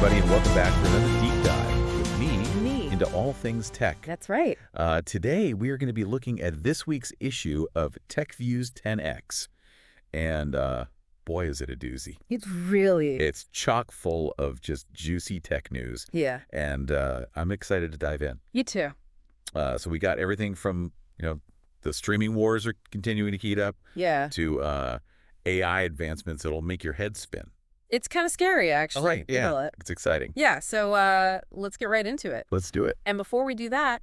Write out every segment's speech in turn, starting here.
everybody, and welcome back for another deep dive with me into all things tech. That's right. Today, we are going to be looking at this week's issue of TechViews 10X. And boy, is it a doozy. It's chock full of just juicy tech news. Yeah. And I'm excited to dive in. You too. So we got everything from, the streaming wars are continuing to heat up. Yeah. To AI advancements that'll make your head spin. It's kind of scary, actually. Oh, right. Yeah. It's exciting. Yeah. So let's get right into it. Let's do it. And before we do that,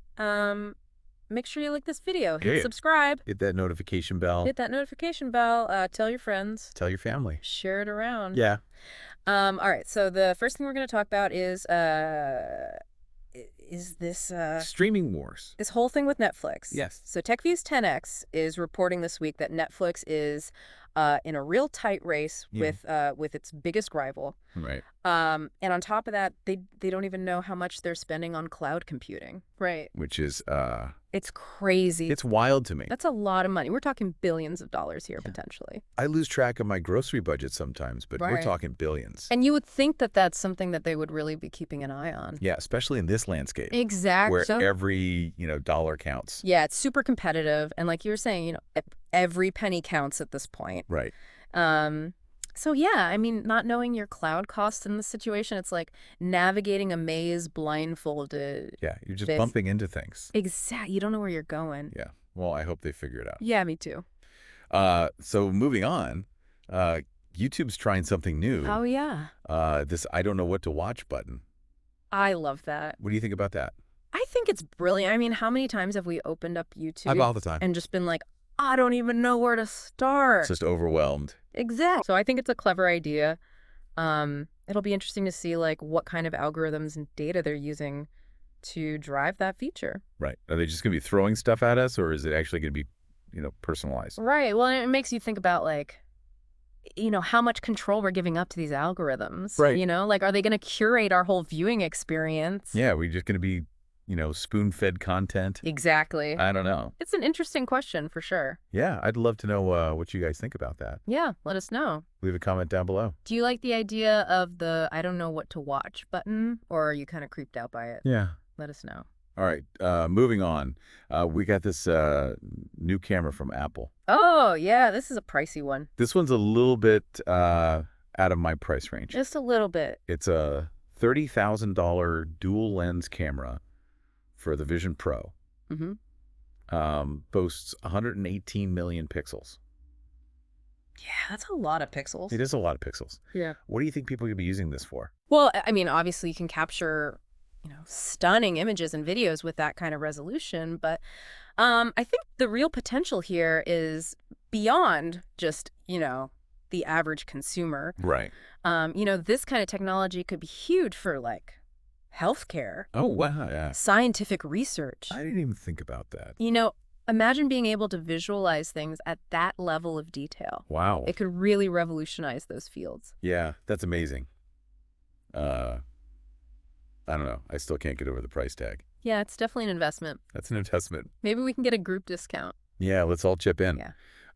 make sure you like this video. Hit subscribe. Hit that notification bell. Hit that notification bell. Tell your friends. Tell your family. Share it around. Yeah. All right. So the first thing we're going to talk about is this streaming wars. This whole thing with Netflix. Yes. So TechViews 10X is reporting this week that Netflix is in a real tight race with its biggest rival. Right. And on top of that, they don't even know how much they're spending on cloud computing. Right. Which is it's crazy. It's wild to me. That's a lot of money. We're talking billions of dollars here, potentially. I lose track of my grocery budget sometimes, but we're talking billions. And you would think that that's something that they would really be keeping an eye on. Yeah, especially in this landscape. Exactly. Where every, dollar counts. Yeah, it's super competitive. And like you were saying, every penny counts at this point. Right. So yeah, I mean, not knowing your cloud costs in this situation, it's like navigating a maze blindfolded. Yeah, you're just bumping into things. Exactly. You don't know where you're going. Yeah. Well, I hope they figure it out. Yeah, me too. So moving on, YouTube's trying something new. Oh, yeah. This I don't know what to watch button. I love that. What do you think about that? I think it's brilliant. I mean, how many times have we opened up YouTube? All the time. And just been like, I don't even know where to start. Just overwhelmed. Exactly. So I think it's a clever idea. It'll be interesting to see like what kind of algorithms and data they're using to drive that feature. Right. Are they just going to be throwing stuff at us, or is it actually going to be, personalized? Right. Well, it makes you think about like, how much control we're giving up to these algorithms. Right. Like, are they going to curate our whole viewing experience? Yeah. We're just going to be spoon-fed content. Exactly. I don't know. It's an interesting question for sure. Yeah, I'd love to know what you guys think about that. Yeah, let us know. Leave a comment down below. Do you like the idea of the I don't know what to watch button, or are you kind of creeped out by it? Yeah. Let us know. All right, moving on. We got this new camera from Apple. Oh, yeah, this is a pricey one. This one's a little bit out of my price range. Just a little bit. It's a $30,000 dual lens camera for the Vision Pro. Mm-hmm. Boasts 118 million pixels. Yeah, that's a lot of pixels. It is a lot of pixels. Yeah. What do you think people are going to be using this for? Well, I mean, obviously you can capture, stunning images and videos with that kind of resolution. But I think the real potential here is beyond just, the average consumer. Right. This kind of technology could be huge for like healthcare. Oh, wow. Yeah. Scientific research. I didn't even think about that. Imagine being able to visualize things at that level of detail. Wow. It could really revolutionize those fields. Yeah, that's amazing. I don't know. I still can't get over the price tag. Yeah, it's definitely an investment. That's an investment. Maybe we can get a group discount. Yeah, let's all chip in. Yeah.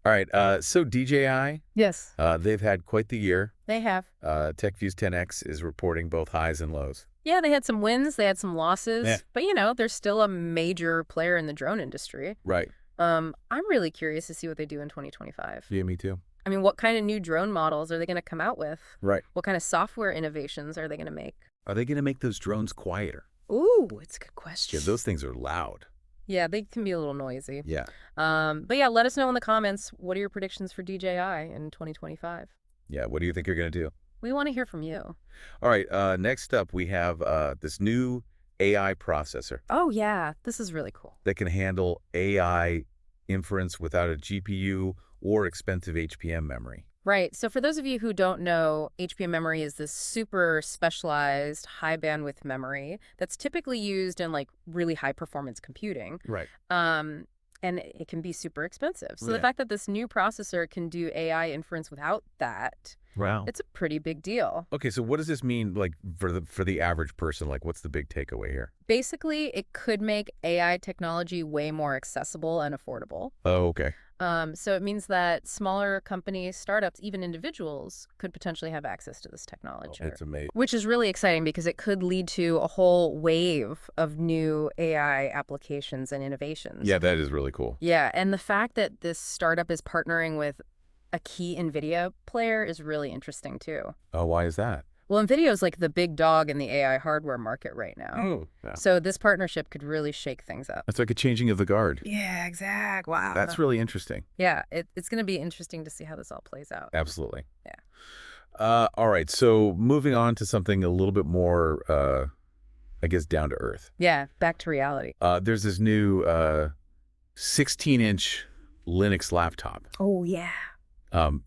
All right. So DJI. Yes. They've had quite the year. They have. TechViews 10X is reporting both highs and lows. Yeah, they had some wins, they had some losses, Yeah. But they're still a major player in the drone industry. Right. I'm really curious to see what they do in 2025. Yeah, me too. I mean, what kind of new drone models are they going to come out with? Right. What kind of software innovations are they going to make? Are they going to make those drones quieter? Ooh, it's a good question. Yeah, those things are loud. Yeah, they can be a little noisy. Yeah. But yeah, let us know in the comments, what are your predictions for DJI in 2025? Yeah, what do you think you're going to do? We want to hear from you. All right, next up we have this new AI processor. Oh, yeah, this is really cool. That can handle AI inference without a GPU or expensive HBM memory. Right. So for those of you who don't know, HBM memory is this super specialized high bandwidth memory that's typically used in like really high performance computing. Right. And it can be super expensive. So Yeah. the fact that this new processor can do AI inference without that Wow. It's a pretty big deal. Okay, so what does this mean, like, for the average person? Like, what's the big takeaway here? Basically, it could make AI technology way more accessible and affordable. Oh, okay. So it means that smaller companies, startups, even individuals could potentially have access to this technology. It's amazing. Which is really exciting because it could lead to a whole wave of new AI applications and innovations. Yeah, that is really cool. Yeah, and the fact that this startup is partnering with a key Nvidia player is really interesting too. Oh, why is that? Well, Nvidia is like the big dog in the AI hardware market right now. Oh, yeah. So this partnership could really shake things up. It's like a changing of the guard. Yeah, exact. Wow. That's really interesting. Yeah, it's going to be interesting to see how this all plays out. Absolutely. Yeah. All right, so moving on to something a little bit more, I guess, down to earth. Yeah, back to reality. There's this new 16-inch Linux laptop. Oh, yeah.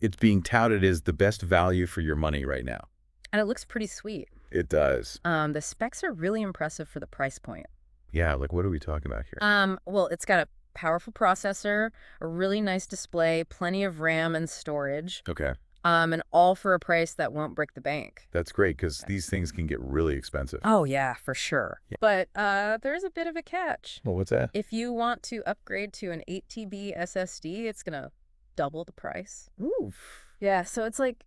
It's being touted as the best value for your money right now. And it looks pretty sweet. It does. The specs are really impressive for the price point. Yeah, like what are we talking about here? Well, it's got a powerful processor, a really nice display, plenty of RAM and storage, Okay. and all for a price that won't break the bank. That's great because these things can get really expensive. Oh, yeah, for sure. Yeah. But there's a bit of a catch. Well, what's that? If you want to upgrade to an 8 TB SSD, it's going to double the price. Oof. Yeah, so it's like,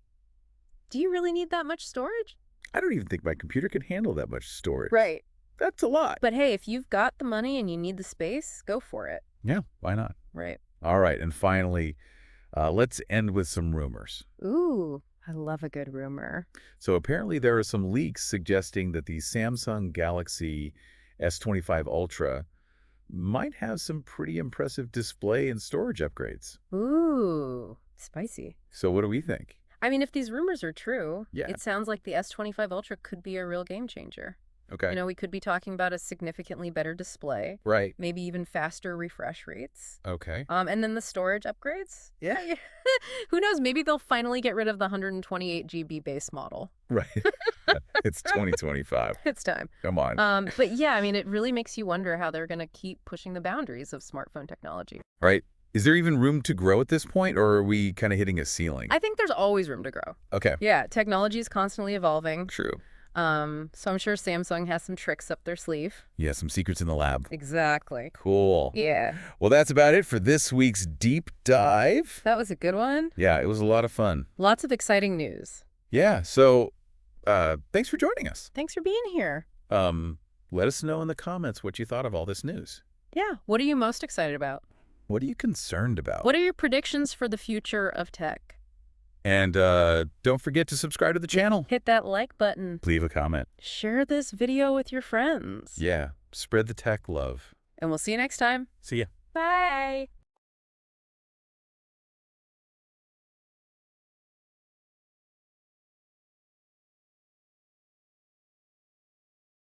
do you really need that much storage? I don't even think my computer can handle that much storage. Right. That's a lot. But hey, if you've got the money and you need the space, go for it. Yeah, why not? Right. All right, and finally, let's end with some rumors. Ooh, I love a good rumor. So apparently there are some leaks suggesting that the Samsung Galaxy S25 Ultra might have some pretty impressive display and storage upgrades. Ooh, spicy. So what do we think? I mean, if these rumors are true, Yeah. it sounds like the S25 Ultra could be a real game changer. Okay. You know, we could be talking about a significantly better display, Right. maybe even faster refresh rates. Okay. And then the storage upgrades. Yeah. Who knows? Maybe they'll finally get rid of the 128 GB base model. Right. It's 2025. It's time. Come on. But yeah, I mean, it really makes you wonder how they're going to keep pushing the boundaries of smartphone technology. Right. Is there even room to grow at this point, or are we kind of hitting a ceiling? I think there's always room to grow. Okay. Yeah, technology is constantly evolving. True. So I'm sure Samsung has some tricks up their sleeve. Yeah, some secrets in the lab. Exactly. Cool. Yeah. Well, that's about it for this week's deep dive. That was a good one. Yeah, it was a lot of fun. Lots of exciting news. Yeah, so thanks for joining us. Thanks for being here. Let us know in the comments what you thought of all this news. Yeah. What are you most excited about? What are you concerned about? What are your predictions for the future of tech? And don't forget to subscribe to the channel. Hit that like button. Leave a comment. Share this video with your friends. Yeah, spread the tech love. And we'll see you next time. See ya. Bye.